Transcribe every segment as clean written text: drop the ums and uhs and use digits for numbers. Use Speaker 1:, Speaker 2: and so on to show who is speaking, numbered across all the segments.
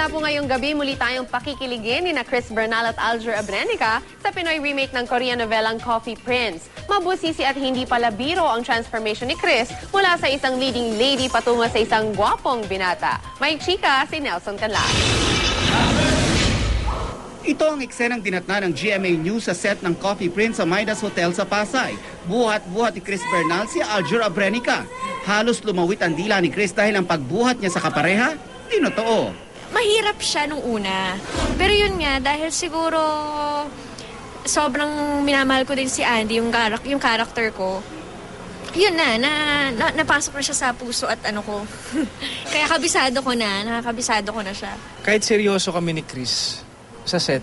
Speaker 1: Mula po ngayong gabi, muli tayong pakikiligin ni na Chris Bernal at Aljur Abrenica sa Pinoy remake ng Korean novelang Coffee Prince. Mabusisi at hindi pala biro ang transformation ni Chris mula sa isang leading lady patungo sa isang gwapong binata. May chika si Nelson Canlas.
Speaker 2: Ito ang eksenang dinatna ng GMA News sa set ng Coffee Prince sa Midas Hotel sa Pasay. Buhat-buhat ni Chris Bernal si Aljur Abrenica. Halos lumawit ang dila ni Chris dahil ang pagbuhat niya sa kapareha, tinotoo.
Speaker 3: Mahirap siya nung una. Pero yun nga, dahil siguro sobrang minamahal ko din si Andy, yung character ko. Yun napasok na siya sa puso at ano ko. Kaya nakakabisado ko na siya.
Speaker 4: Kahit seryoso kami ni Chris sa set,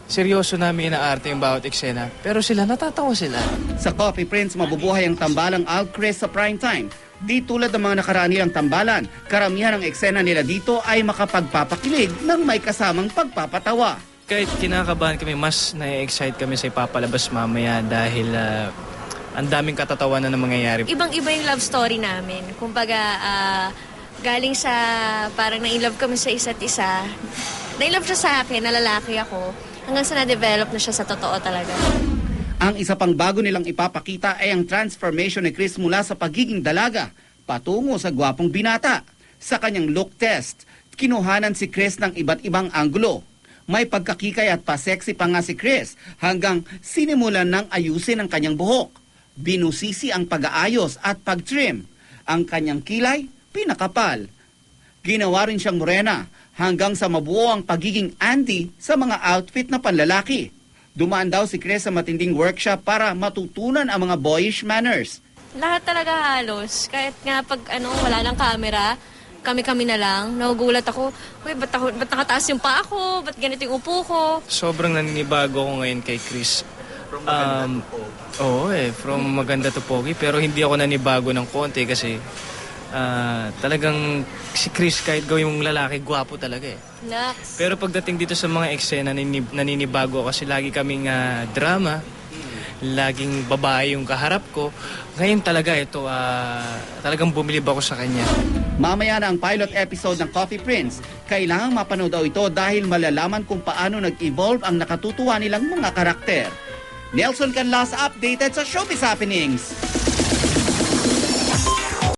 Speaker 4: seryoso namin inaarte yung bawat eksena, pero sila natatawa sila.
Speaker 2: Sa Coffee Prince, mabubuhay ang tambalang Al Chris sa primetime. Di tulad ng mga nakaraan nilang tambalan, karamihan ng eksena nila dito ay makapagpapakilig ng may kasamang pagpapatawa.
Speaker 4: Kahit kinakabahan kami, mas na-excite kami sa ipapalabas mamaya dahil ang daming katatawanan na mangyayari.
Speaker 3: Ibang-iba yung love story namin. Kumbaga, galing sa parang na-inlove kami sa isa't isa. Na-inlove siya sa akin, na lalaki ako, hanggang sa na-develop na siya sa totoo talaga.
Speaker 2: Ang isa pang bago nilang ipapakita ay ang transformation ni Chris mula sa pagiging dalaga patungo sa gwapong binata. Sa kanyang look test, kinuhanan si Chris ng iba't ibang anggulo. May pagkakikay at pa-sexy pa nga si Chris hanggang sinimulan ng ayusin ang kanyang buhok. Binusisi ang pag-aayos at pag-trim. Ang kanyang kilay, pinakapal. Ginawa rin siyang morena hanggang sa mabuo ang pagiging Andy sa mga outfit na panlalaki. Dumaan daw si Chris sa matinding workshop para matutunan ang mga boyish manners.
Speaker 3: Lahat talaga halos. Kahit nga pag wala ng camera, kami-kami na lang. Nagugulat ako, ba't nakataas yung paa ko? Ba't ganito yung upo ko?
Speaker 4: Sobrang naninibago ako ngayon kay Chris. From maganda to pogi. Pero hindi ako nanibago ng konti kasi talagang si Chris kahit gawin mong lalaki, gwapo talaga eh.
Speaker 3: Next.
Speaker 4: Pero pagdating dito sa mga eksena, naninibago kasi lagi kaming drama. Laging babae yung kaharap ko. Ngayon talaga ito, talagang bumilib ako sa kanya.
Speaker 2: Mamaya na ang pilot episode ng Coffee Prince. Kailangang mapanood daw ito dahil malalaman kung paano nag-evolve ang nakatutuwa nilang mga karakter. Nelson Canlas updated sa Showbiz Happenings.